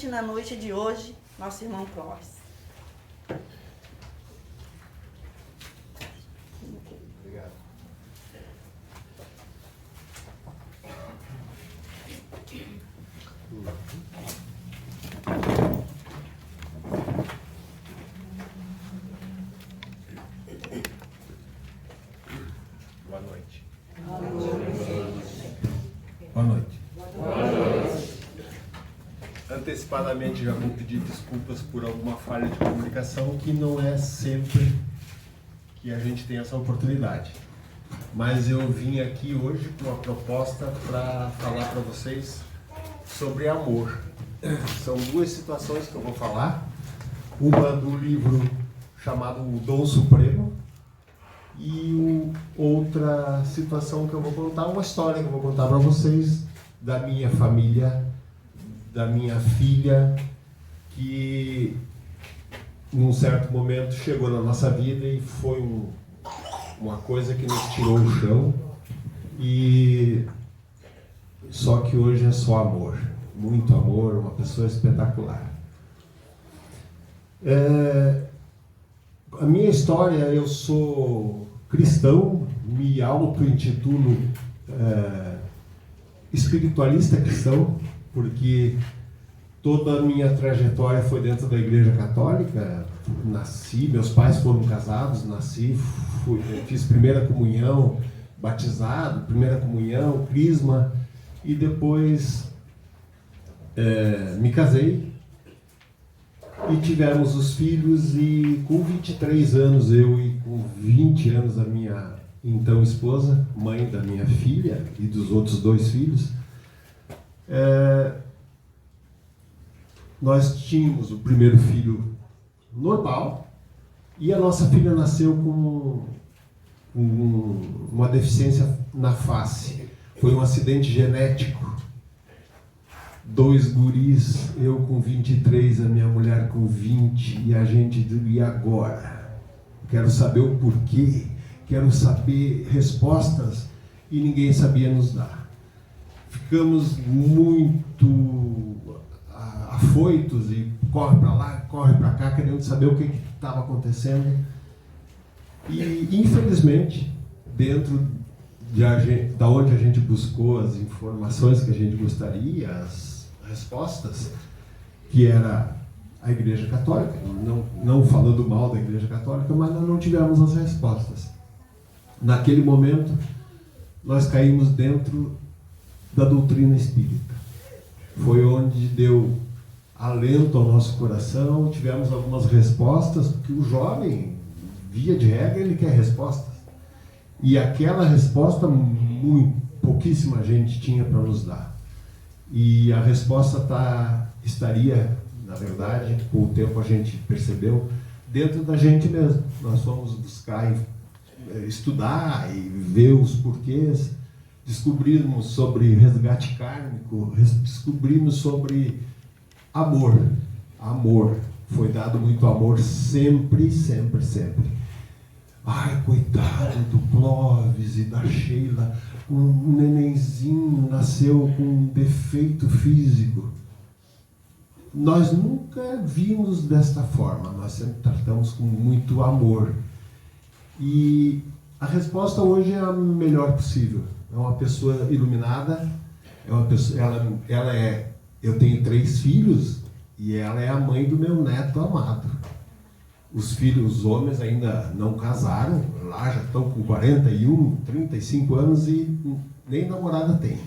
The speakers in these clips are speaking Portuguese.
presente na noite de hoje, nosso irmão Clóvis. Obrigado. Boa noite. Boa noite. Antecipadamente já vou pedir desculpas por alguma falha de comunicação, que não é sempre que a gente tem essa oportunidade. Mas eu vim aqui hoje com uma proposta para falar para vocês sobre amor. São duas situações que eu vou falar. Uma do livro chamado O Dom Supremo, e outra situação que eu vou contar, uma história que eu vou contar para vocês da minha família, da minha filha, que num certo momento chegou na nossa vida e foi uma coisa que nos tirou o chão, e só que hoje é só amor, muito amor, uma pessoa espetacular. A minha história, eu sou cristão, me auto-intitulo espiritualista cristão, porque toda a minha trajetória foi dentro da Igreja Católica. Nasci, meus pais foram casados, nasci, fiz primeira comunhão, batizado, primeira comunhão, crisma, e depois me casei e tivemos os filhos, e com 23 anos eu, e com 20 anos a minha então esposa, mãe da minha filha e dos outros 2 filhos, nós tínhamos o primeiro filho normal, e a nossa filha nasceu com uma deficiência na face. Foi um acidente genético. 2 guris, eu com 23, a minha mulher com 20, e a gente, e agora? Quero saber o porquê, quero saber respostas, e ninguém sabia nos dar. Ficamos muito afoitos, e corre para lá, corre para cá, querendo saber o que estava acontecendo. E, infelizmente, dentro da onde a gente buscou as informações que a gente gostaria, as respostas, que era a Igreja Católica, não falando mal da Igreja Católica, mas nós não tivemos as respostas. Naquele momento, nós caímos dentro da doutrina espírita. Foi onde deu alento ao nosso coração, tivemos algumas respostas, porque o jovem, via de regra, ele quer respostas. E aquela resposta, pouquíssima gente tinha para nos dar. E a resposta estaria, na verdade, com o tempo a gente percebeu, dentro da gente mesmo. Nós fomos buscar estudar e ver os porquês, descobrimos sobre resgate kármico, descobrimos sobre amor. Amor. Foi dado muito amor sempre, sempre, sempre. Ai, coitado do Clóvis e da Sheila, um nenenzinho nasceu com um defeito físico. Nós nunca vimos desta forma, nós sempre tratamos com muito amor. E a resposta hoje é a melhor possível. É uma pessoa iluminada, eu tenho 3 filhos, e ela é a mãe do meu neto amado. Os filhos, os homens ainda não casaram, lá já estão com 41, 35 anos e nem namorada tem.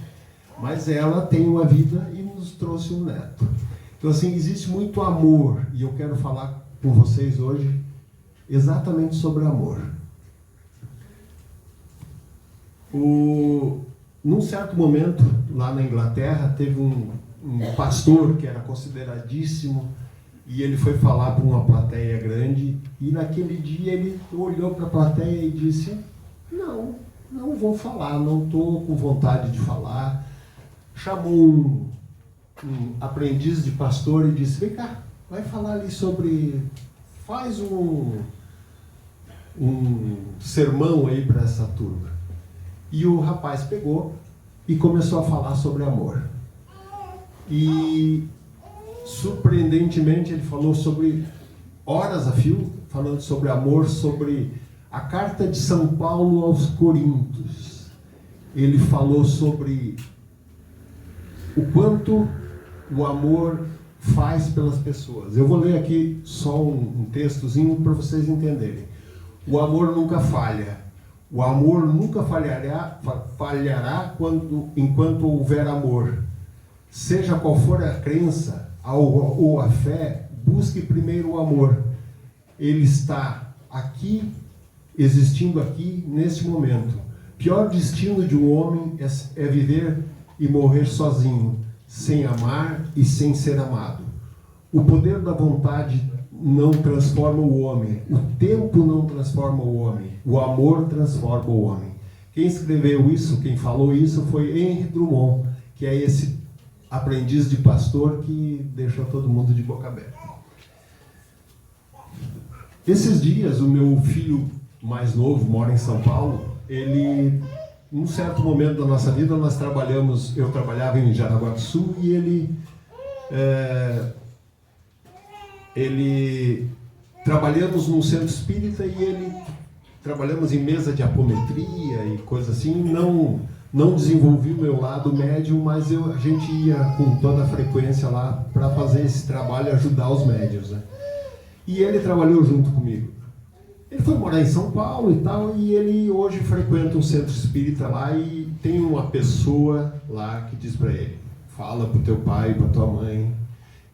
Mas ela tem uma vida e nos trouxe um neto. Então, assim, existe muito amor, e eu quero falar com vocês hoje exatamente sobre amor. Num certo momento, lá na Inglaterra, teve um pastor que era consideradíssimo, e ele foi falar para uma plateia grande, e naquele dia ele olhou para a plateia e disse: não vou falar, não estou com vontade de falar. Chamou um aprendiz de pastor e disse: vem cá, vai falar ali sobre, faz um sermão aí para essa turma. E o rapaz pegou e começou a falar sobre amor. E surpreendentemente, ele falou sobre horas a fio, falando sobre amor, sobre a carta de São Paulo aos Coríntios. Ele falou sobre o quanto o amor faz pelas pessoas. Eu vou ler aqui só um textozinho para vocês entenderem. O amor nunca falha. O amor nunca falhará enquanto houver amor. Seja qual for a crença ou a fé, busque primeiro o amor. Ele está aqui, existindo aqui, neste momento. Pior destino de um homem é viver e morrer sozinho, sem amar e sem ser amado. O poder da vontade não transforma o homem. O tempo não transforma o homem. O amor transforma o homem. Quem escreveu isso, quem falou isso foi Henry Drummond, que é esse aprendiz de pastor que deixou todo mundo de boca aberta. Esses dias, o meu filho mais novo mora em São Paulo. Ele, num certo momento da nossa vida, eu trabalhava em Jaraguá do Sul e ele trabalhamos num centro espírita e trabalhamos em mesa de apometria e coisa assim. Não desenvolvi o meu lado médium, mas a gente ia com toda a frequência lá para fazer esse trabalho e ajudar os médiuns, né? E ele trabalhou junto comigo. Ele foi morar em São Paulo e tal, e ele hoje frequenta um centro espírita lá e tem uma pessoa lá que diz para ele: fala para o teu pai e para tua mãe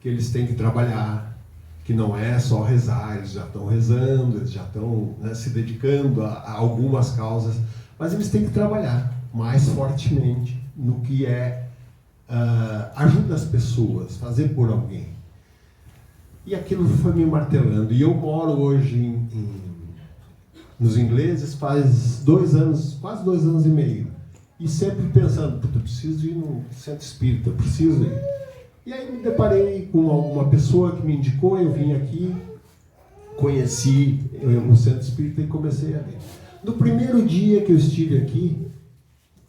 que eles têm que trabalhar, que não é só rezar, eles já estão rezando, eles já estão, né, se dedicando a algumas causas, mas eles têm que trabalhar mais fortemente no que é ajuda as pessoas, fazer por alguém. E aquilo foi me martelando. E eu moro hoje nos ingleses faz 2 anos, quase 2 anos e meio. E sempre pensando, eu preciso ir no centro espírita, eu preciso ir. E aí me deparei com uma pessoa que me indicou, eu vim aqui, conheci o centro espírita e comecei a ver. No primeiro dia que eu estive aqui,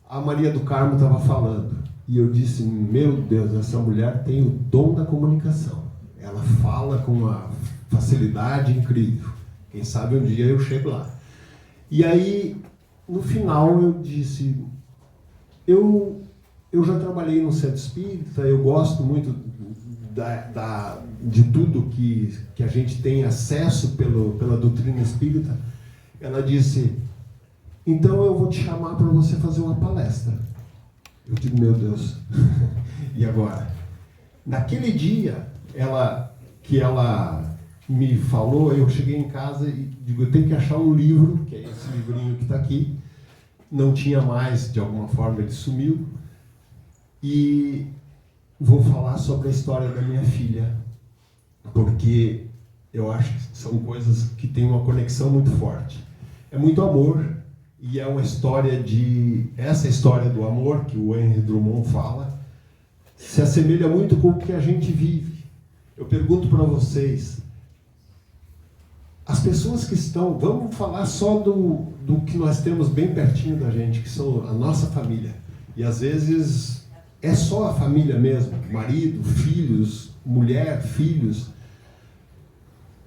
a Maria do Carmo estava falando. E eu disse, meu Deus, essa mulher tem o dom da comunicação. Ela fala com uma facilidade incrível. Quem sabe um dia eu chego lá. E aí, no final, eu disse, eu já trabalhei no centro espírita, eu gosto muito de tudo que a gente tem acesso pela doutrina espírita. Ela disse, então eu vou te chamar para você fazer uma palestra. Eu digo, meu Deus, e agora? Naquele dia, ela me falou, eu cheguei em casa e digo, eu tenho que achar um livro, que é esse livrinho que está aqui. Não tinha mais, de alguma forma ele sumiu. E vou falar sobre a história da minha filha, porque eu acho que são coisas que têm uma conexão muito forte. É muito amor, e é uma história essa história do amor que o Henry Drummond fala, se assemelha muito com o que a gente vive. Eu pergunto para vocês, as pessoas que estão, vamos falar só do que nós temos bem pertinho da gente, que são a nossa família. E às vezes é só a família mesmo, marido, filhos, mulher, filhos.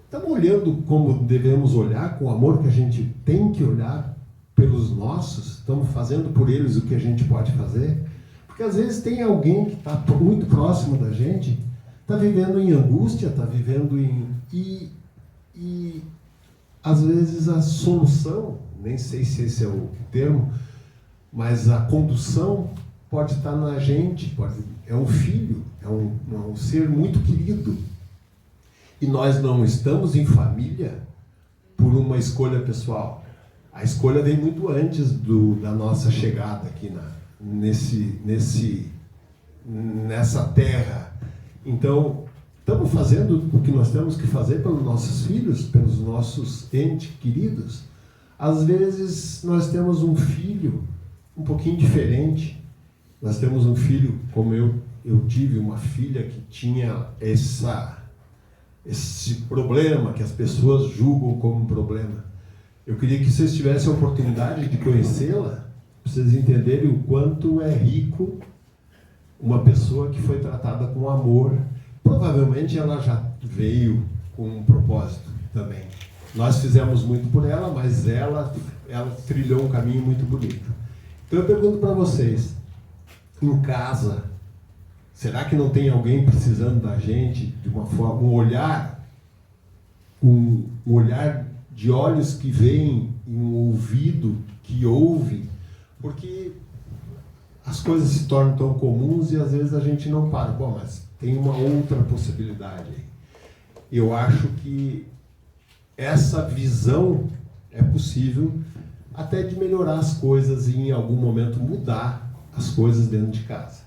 Estamos olhando como devemos olhar, com o amor que a gente tem que olhar pelos nossos, estamos fazendo por eles o que a gente pode fazer. Porque às vezes tem alguém que está muito próximo da gente, está vivendo em angústia, está vivendo e às vezes a solução, nem sei se esse é o termo, mas a condução pode estar na gente, é um filho, é um ser muito querido. E nós não estamos em família por uma escolha pessoal. A escolha vem muito antes da nossa chegada aqui nessa terra. Então, estamos fazendo o que nós temos que fazer pelos nossos filhos, pelos nossos entes queridos. Às vezes, nós temos um filho um pouquinho diferente. Nós temos um filho, como eu tive uma filha que tinha esse problema que as pessoas julgam como um problema. Eu queria que vocês tivessem a oportunidade de conhecê-la, para vocês entenderem o quanto é rico uma pessoa que foi tratada com amor provavelmente ela já veio com um propósito também. Nós fizemos muito por ela, mas ela trilhou um caminho muito bonito. Então eu pergunto para vocês, em casa, será que não tem alguém precisando da gente de uma forma, um olhar de olhos que veem e um ouvido que ouve? Porque as coisas se tornam tão comuns e às vezes a gente não para. Bom, mas tem uma outra possibilidade aí. Eu acho que essa visão é possível até de melhorar as coisas e em algum momento mudar as coisas dentro de casa.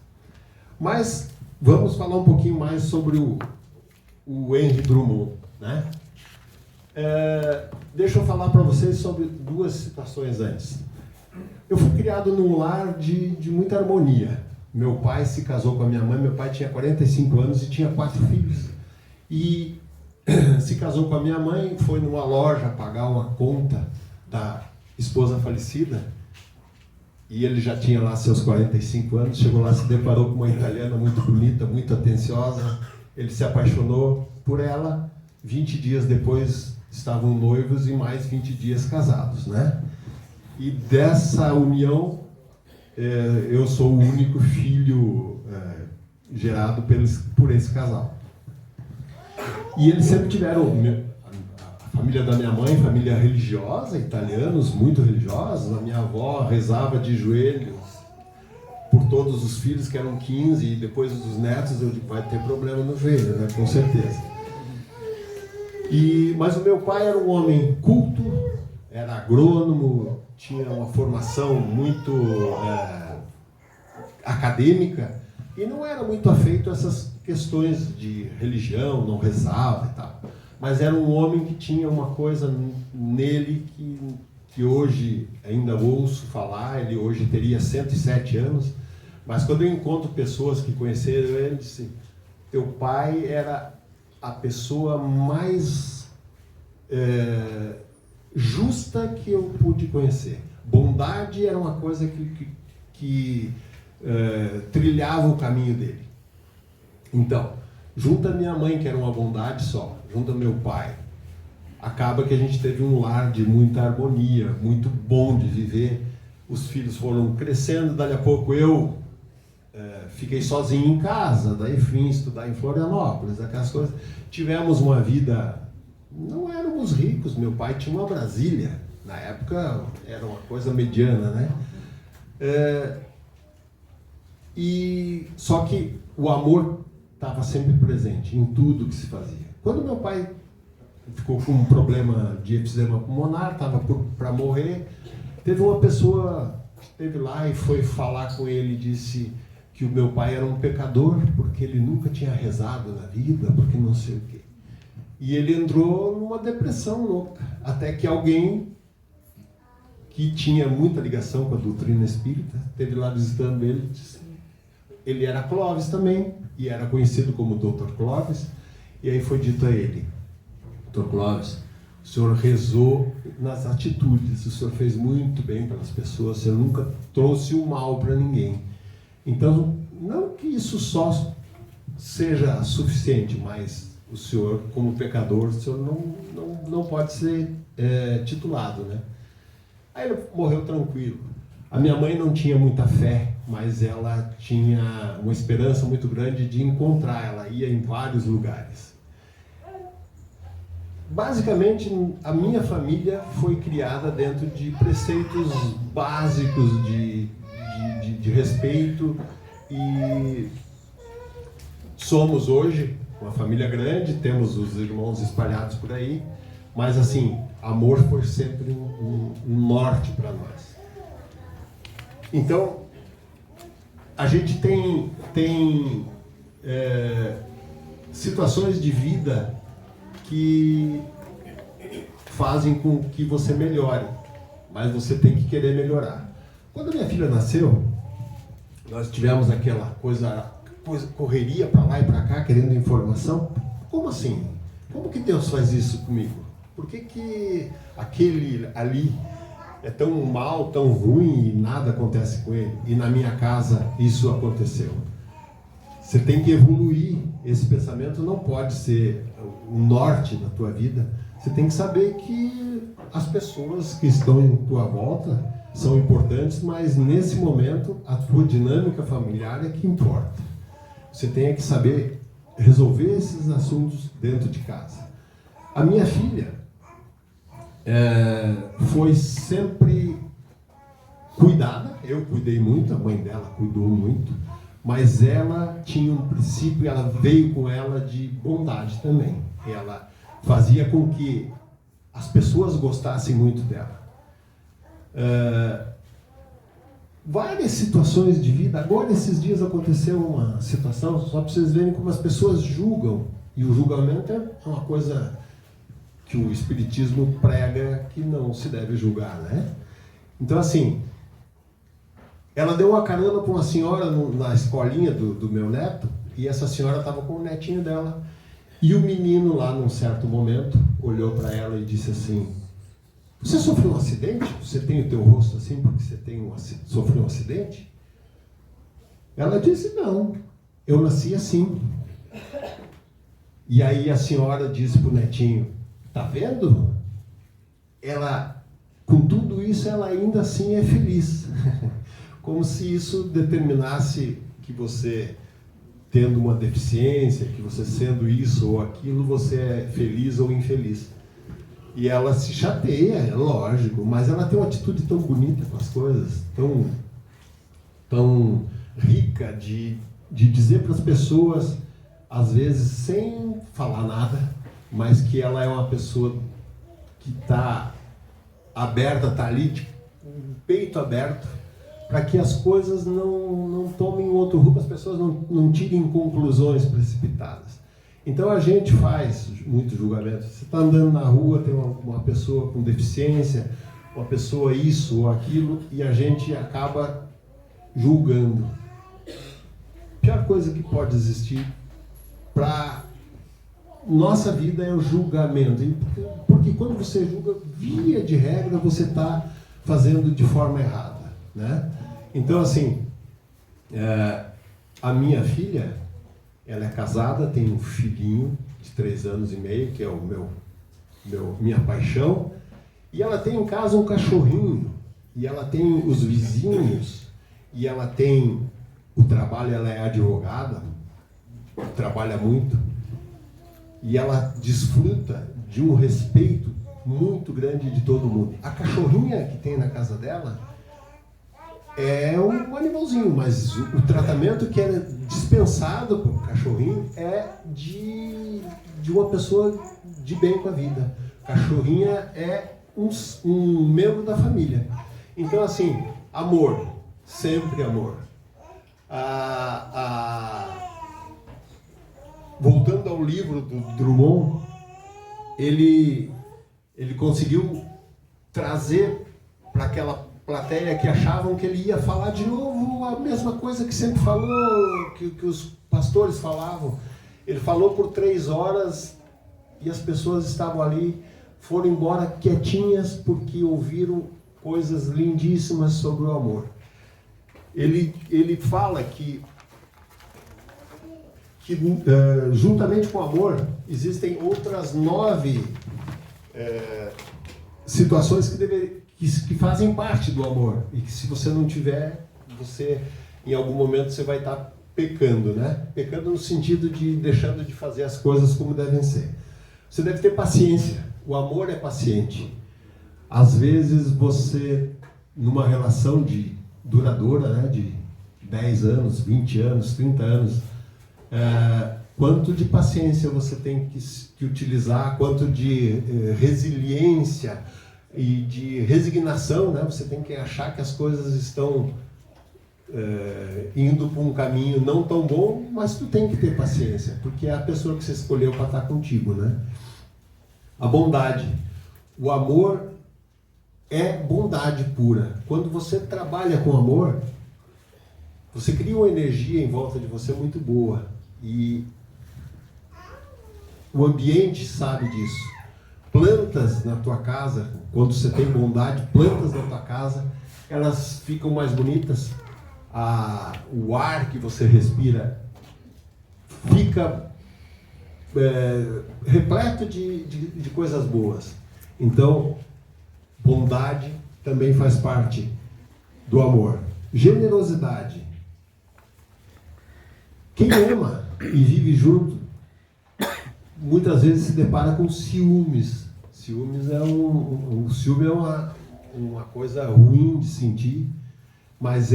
Mas vamos falar um pouquinho mais sobre o Henry Drummond, né? Deixa eu falar para vocês sobre duas situações antes. Eu fui criado num lar de muita harmonia. Meu pai se casou com a minha mãe, meu pai tinha 45 anos e tinha 4 filhos. E se casou com a minha mãe, foi numa loja pagar uma conta da esposa falecida, e ele já tinha lá seus 45 anos, chegou lá, se deparou com uma italiana muito bonita, muito atenciosa, ele se apaixonou por ela, 20 dias depois estavam noivos e mais 20 dias casados, né? E dessa união, eu sou o único filho gerado por esse casal. E eles sempre tiveram, a família da minha mãe, família religiosa, italianos, muito religiosos. A minha avó rezava de joelhos por todos os filhos, que eram 15, e depois dos netos eu digo, vai ter problema no joelho, né? Com certeza. Mas o meu pai era um homem culto, era agrônomo, tinha uma formação muito acadêmica e não era muito afeito a essas questões de religião, não rezava e tal. Mas era um homem que tinha uma coisa nele que hoje ainda ouço falar. Ele hoje teria 107 anos, mas quando eu encontro pessoas que conheceram ele, disse, teu pai era a pessoa mais justa que eu pude conhecer. Bondade era uma coisa que trilhava o caminho dele. Então, junto a minha mãe, que era uma bondade só, junto a meu pai, acaba que a gente teve um lar de muita harmonia, muito bom de viver. Os filhos foram crescendo, dali a pouco eu fiquei sozinho em casa, daí vim estudar em Florianópolis, aquelas coisas. Tivemos uma vida, não éramos ricos, meu pai tinha uma Brasília, na época era uma coisa mediana, né? Só que o amor estava sempre presente em tudo que se fazia. Quando meu pai ficou com um problema de efizema pulmonar, estava para morrer, teve uma pessoa que esteve lá e foi falar com ele e disse que o meu pai era um pecador, porque ele nunca tinha rezado na vida, porque não sei o quê. E ele entrou numa depressão louca, até que alguém que tinha muita ligação com a doutrina espírita esteve lá visitando ele, disse, ele era Clóvis também, e era conhecido como Dr. Clóvis, e aí foi dito a ele, Dr. Clóvis, o senhor rezou nas atitudes, o senhor fez muito bem pelas pessoas, o senhor nunca trouxe o mal para ninguém. Então, não que isso só seja suficiente, mas o senhor, como pecador, o senhor não pode ser titulado, né? Aí ele morreu tranquilo. A minha mãe não tinha muita fé, mas ela tinha uma esperança muito grande de encontrar. Ela ia em vários lugares. Basicamente, a minha família foi criada dentro de preceitos básicos de respeito, e somos hoje uma família grande, temos os irmãos espalhados por aí, mas assim, amor foi sempre um norte para nós. Então, a gente tem situações de vida que fazem com que você melhore, mas você tem que querer melhorar. Quando minha filha nasceu, nós tivemos aquela correria para lá e para cá, querendo informação. Como assim? Como que Deus faz isso comigo? Por que aquele ali é tão mal, tão ruim e nada acontece com ele? E na minha casa isso aconteceu. Você tem que evoluir. Esse pensamento não pode ser o norte da tua vida. Você tem que saber que as pessoas que estão em tua volta são importantes, mas nesse momento a tua dinâmica familiar é que importa. Você tem que saber resolver esses assuntos dentro de casa. A minha filha foi sempre cuidada, eu cuidei muito, a mãe dela cuidou muito, mas ela tinha um princípio, ela veio com ela de bondade também. Ela fazia com que as pessoas gostassem muito dela. Várias situações de vida. Agora, esses dias aconteceu uma situação, só para vocês verem como as pessoas julgam, e o julgamento é uma coisa que o Espiritismo prega que não se deve julgar, né? Então, assim, ela deu uma carona para uma senhora na escolinha do meu neto, e essa senhora estava com o netinho dela. E o menino lá, num certo momento, olhou para ela e disse assim: você sofreu um acidente? Você tem o teu rosto assim porque você sofreu um acidente? Ela disse: não, eu nasci assim. E aí a senhora disse para o netinho: tá vendo? Ela, com tudo isso, ela ainda assim é feliz. Como se isso determinasse que você, tendo uma deficiência, que você sendo isso ou aquilo, você é feliz ou infeliz. E ela se chateia, é lógico, mas ela tem uma atitude tão bonita com as coisas, tão rica de dizer para as pessoas, às vezes sem falar nada, mas que ela é uma pessoa que está aberta, está ali, de peito aberto, para que as coisas não tomem outro rumo, as pessoas não tirem conclusões precipitadas. Então a gente faz muito julgamento. Você está andando na rua, tem uma pessoa com deficiência, uma pessoa isso ou aquilo, e a gente acaba julgando. A pior coisa que pode existir para nossa vida é o julgamento. Porque quando você julga, via de regra, você está fazendo de forma errada, né? Então, assim, a minha filha, ela é casada, tem um filhinho de 3 anos e meio, que é minha paixão, e ela tem em casa um cachorrinho, e ela tem os vizinhos, e ela tem o trabalho, ela é advogada, trabalha muito, e ela desfruta de um respeito muito grande de todo mundo. A cachorrinha que tem na casa dela é um animalzinho, mas o tratamento que é dispensado para o cachorrinho é de uma pessoa de bem com a vida. Cachorrinha é um membro da família. Então, assim, amor, sempre amor. Voltando ao livro do Drummond, ele conseguiu trazer para aquela plateia que achavam que ele ia falar de novo a mesma coisa que sempre falou, que os pastores falavam. Ele falou por 3 horas e as pessoas estavam ali, foram embora quietinhas porque ouviram coisas lindíssimas sobre o amor. Ele fala que juntamente com o amor existem outras 9 situações que fazem parte do amor, e que se você não tiver, você em algum momento você vai estar pecando, né? Pecando no sentido de deixando de fazer as coisas como devem ser. Você deve ter paciência. O amor é paciente. Às vezes você, numa relação duradoura, né, de 10 anos, 20 anos, 30 anos, quanto de paciência você tem que utilizar, quanto de resiliência e de resignação, né? Você tem que achar que as coisas estão indo por um caminho não tão bom, mas tu tem que ter paciência, porque é a pessoa que você escolheu para estar contigo, né? A bondade. O amor é bondade pura. Quando você trabalha com amor, você cria uma energia em volta de você muito boa, e o ambiente sabe disso. Plantas na tua casa, quando você tem bondade, plantas na tua casa, elas ficam mais bonitas. O ar que você respira fica repleto de coisas boas. Então, bondade também faz parte do amor. Generosidade. Quem ama e vive junto, muitas vezes se depara com ciúmes. Ciúme é uma coisa ruim de sentir, mas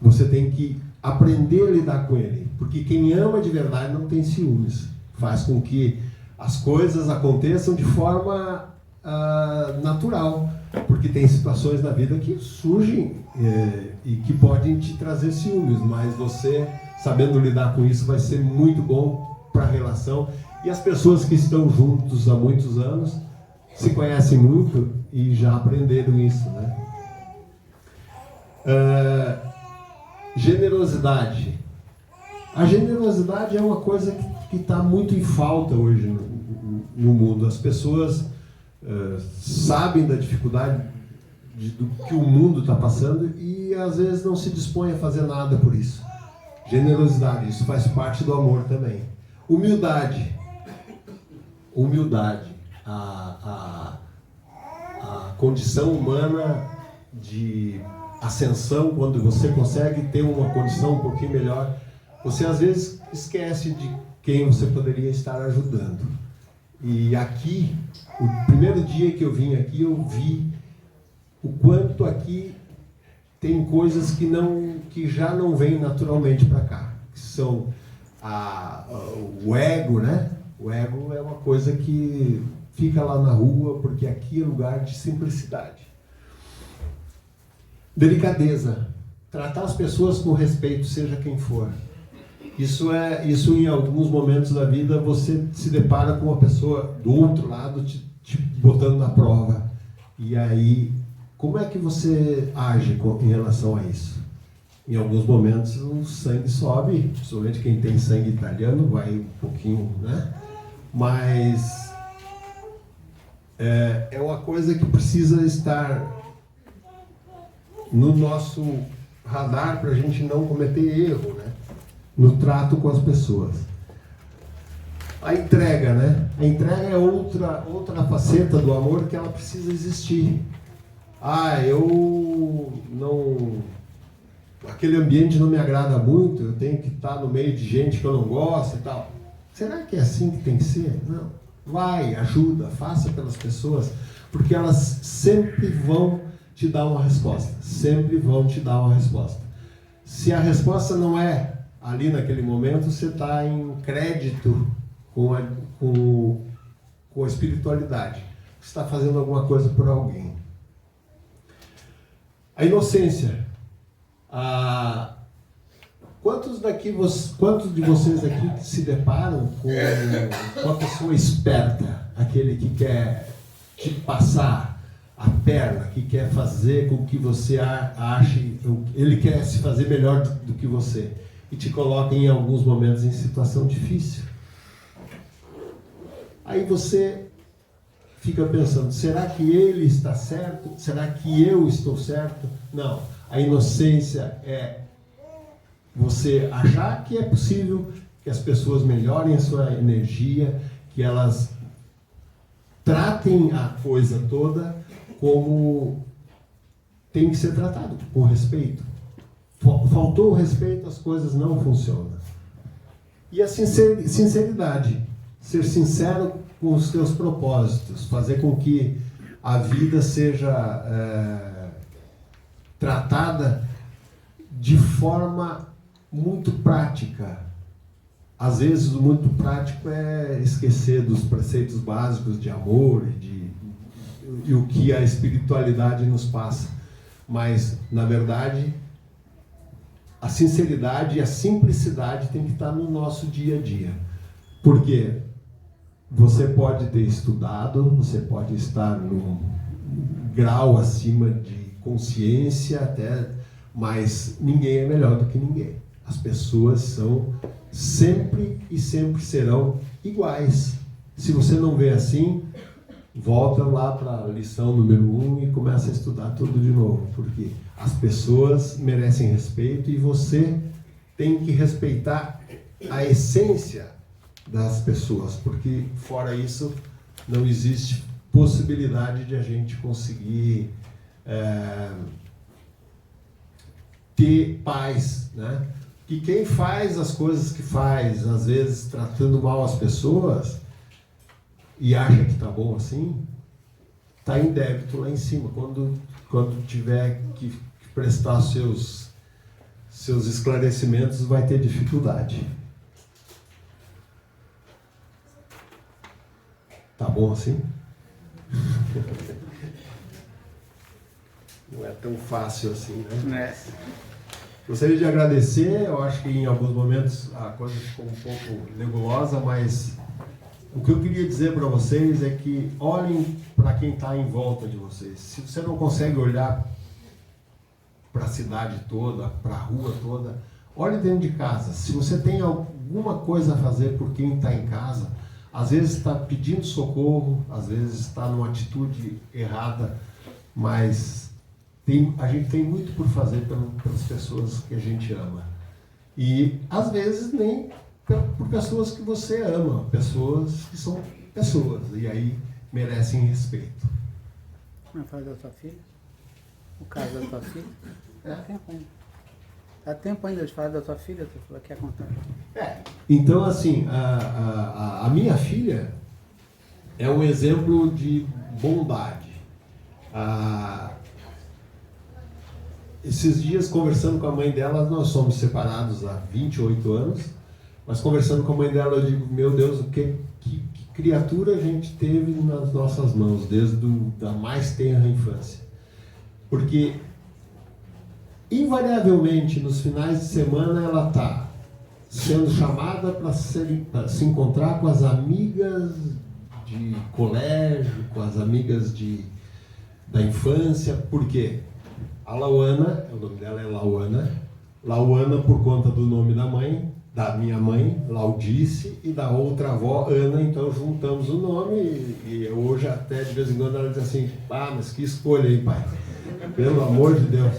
você tem que aprender a lidar com ele, porque quem ama de verdade não tem ciúmes. Faz com que as coisas aconteçam de forma natural, porque tem situações na vida que surgem e que podem te trazer ciúmes, mas você, sabendo lidar com isso, vai ser muito bom para a relação. E as pessoas que estão juntos há muitos anos se conhecem muito e já aprenderam isso, né? Generosidade. A generosidade é uma coisa que está muito em falta hoje no mundo. As pessoas sabem da dificuldade do que o mundo está passando e às vezes não se dispõem a fazer nada por isso. Generosidade, isso faz parte do amor também. Humildade. A condição humana de ascensão, quando você consegue ter uma condição um pouquinho melhor, você às vezes esquece de quem você poderia estar ajudando. E aqui, o primeiro dia que eu vim aqui, eu vi o quanto aqui tem coisas que já não vêm naturalmente para cá, que são o ego, né? O ego é uma coisa que fica lá na rua, porque aqui é lugar de simplicidade. Delicadeza. Tratar as pessoas com respeito, seja quem for. Isso em alguns momentos da vida, você se depara com uma pessoa do outro lado te botando na prova. E aí, como é que você age em relação a isso? Em alguns momentos o sangue sobe, principalmente quem tem sangue italiano, vai um pouquinho, né? Mas é uma coisa que precisa estar no nosso radar para a gente não cometer erro, né? No trato com as pessoas. A entrega, né? A entrega é outra faceta do amor que ela precisa existir. Aquele ambiente não me agrada muito, eu tenho que estar no meio de gente que eu não gosto e tal. Será que é assim que tem que ser? Não. Vai, ajuda, faça pelas pessoas, porque elas sempre vão te dar uma resposta. Sempre vão te dar uma resposta. Se a resposta não é ali naquele momento, você está em crédito com a espiritualidade. Você está fazendo alguma coisa por alguém. A inocência. Quantos de vocês aqui se deparam com uma pessoa esperta, aquele que quer te passar a perna, que quer fazer com que você ache, ele quer se fazer melhor do que você e te coloca em alguns momentos em situação difícil? Aí você fica pensando, será que ele está certo? Será que eu estou certo? Não. A inocência é você achar que é possível que as pessoas melhorem a sua energia, que elas tratem a coisa toda como tem que ser tratado, com respeito. Faltou o respeito, as coisas não funcionam. E a sinceridade, ser sincero com os seus propósitos, fazer com que a vida seja tratada de forma muito prática. Às vezes o muito prático é esquecer dos preceitos básicos de amor e o que a espiritualidade nos passa. Mas, na verdade, a sinceridade e a simplicidade tem que estar no nosso dia a dia. Porque você pode ter estudado, você pode estar num grau acima de consciência até, mas ninguém é melhor do que ninguém. As pessoas são sempre e sempre serão iguais. Se você não vê assim, volta lá para a lição número 1 e começa a estudar tudo de novo, porque as pessoas merecem respeito e você tem que respeitar a essência das pessoas, porque fora isso não existe possibilidade de a gente conseguir ter paz, né? Que quem faz as coisas que faz, às vezes tratando mal as pessoas e acha que tá bom assim, tá em débito lá em cima. Quando tiver que prestar seus esclarecimentos, vai ter dificuldade. Tá bom assim? Não é tão fácil assim, né? Gostaria de agradecer. Eu acho que em alguns momentos a coisa ficou um pouco nebulosa, mas o que eu queria dizer para vocês é que olhem para quem está em volta de vocês. Se você não consegue olhar para a cidade toda, para a rua toda, olhe dentro de casa. Se você tem alguma coisa a fazer por quem está em casa, às vezes está pedindo socorro, às vezes está numa atitude errada, mas a gente tem muito por fazer pelas pessoas que a gente ama. E às vezes nem por pessoas que você ama, pessoas que são pessoas, e aí merecem respeito. Vamos falar da tua filha? O caso da tua filha? Dá tempo ainda. Dá tempo ainda de falar da tua filha? Tu falou que ia contar. Então, assim, a minha filha é um exemplo de bondade. Esses dias, conversando com a mãe dela, nós somos separados há 28 anos, mas conversando com a mãe dela, eu digo, meu Deus, que criatura a gente teve nas nossas mãos, desde a mais tenra infância. Porque, invariavelmente, nos finais de semana, ela está sendo chamada para se encontrar com as amigas de colégio, com as amigas da infância. Por quê? A Lauana, o nome dela é Lauana por conta do nome da minha mãe, Laudice, e da outra avó, Ana, então juntamos o nome, e hoje até de vez em quando ela diz assim, mas que escolha, hein, pai? Pelo amor de Deus.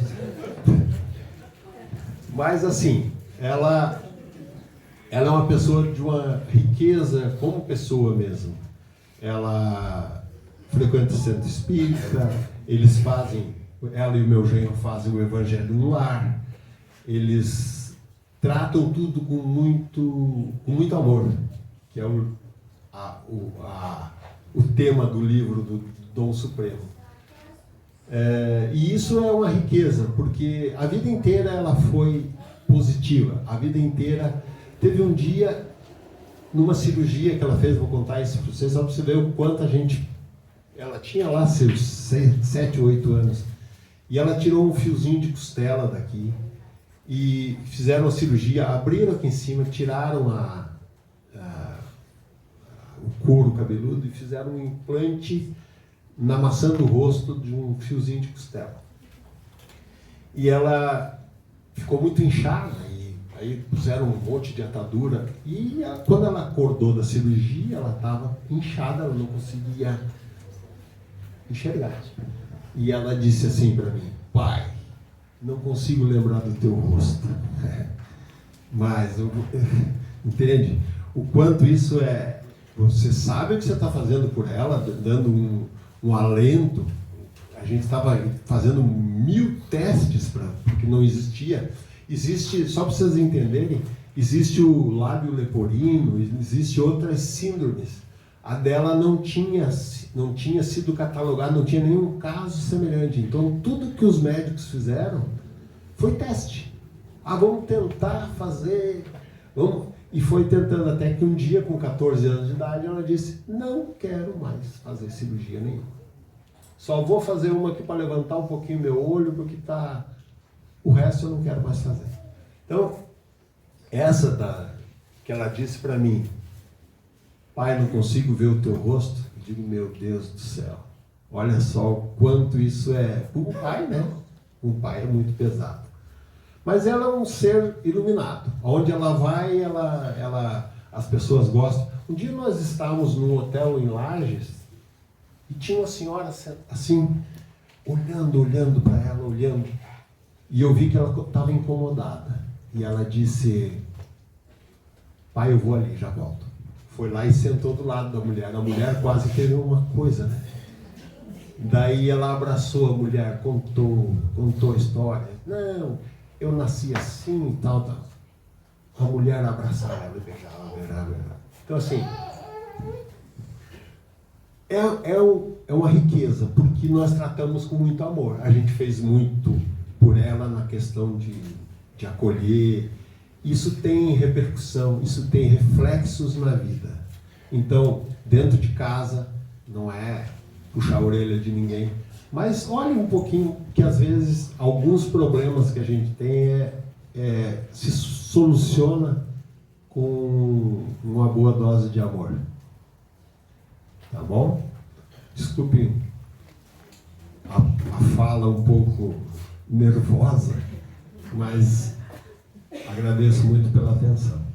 Mas assim, ela é uma pessoa de uma riqueza como pessoa mesmo. Ela frequenta o centro espírita, ela e o meu genro fazem o evangelho no lar, eles tratam tudo com muito amor, que é o tema do livro do Dom Supremo. E isso é uma riqueza, porque a vida inteira ela foi positiva, a vida inteira. Teve um dia, numa cirurgia que ela fez, vou contar isso para vocês, só para você ver o quanto ela tinha lá seus 7, 8 anos, e ela tirou um fiozinho de costela daqui, e fizeram a cirurgia, abriram aqui em cima, tiraram o couro cabeludo e fizeram um implante na maçã do rosto de um fiozinho de costela. E ela ficou muito inchada, e aí puseram um monte de atadura, e quando ela acordou da cirurgia, ela estava inchada, ela não conseguia enxergar. E ela disse assim para mim, pai, não consigo lembrar do teu rosto. Mas, entende? O quanto isso é... Você sabe o que você está fazendo por ela, dando um alento. A gente estava fazendo 1000 testes, porque não existia. Existe, só para vocês entenderem, existe o lábio leporino, existe outras síndromes. A dela não tinha sido catalogada, não tinha nenhum caso semelhante. Então, tudo que os médicos fizeram foi teste. Vamos tentar fazer... E foi tentando até que um dia, com 14 anos de idade, ela disse, não quero mais fazer cirurgia nenhuma. Só vou fazer uma aqui para levantar um pouquinho meu olho, porque o resto eu não quero mais fazer. Então, que ela disse para mim, pai, não consigo ver o teu rosto. Eu digo, meu Deus do céu. Olha só o quanto isso é... Um pai, né? Um pai é muito pesado. Mas ela é um ser iluminado. Onde ela vai, as pessoas gostam. Um dia nós estávamos num hotel em Lages e tinha uma senhora assim, olhando para ela, olhando. E eu vi que ela estava incomodada. E ela disse, pai, eu vou ali, já volto. Foi lá e sentou do lado da mulher. A mulher quase teve uma coisa, né? Daí ela abraçou a mulher, contou a história. Não, eu nasci assim e tal, tal. A mulher abraçava ela, beijava. Então assim, é uma riqueza, porque nós tratamos com muito amor. A gente fez muito por ela na questão de acolher. Isso tem repercussão, isso tem reflexos na vida. Então, dentro de casa, não é puxar a orelha de ninguém, mas olhe um pouquinho, que às vezes alguns problemas que a gente tem se soluciona com uma boa dose de amor. Tá bom? Desculpe a fala um pouco nervosa, mas agradeço muito pela atenção.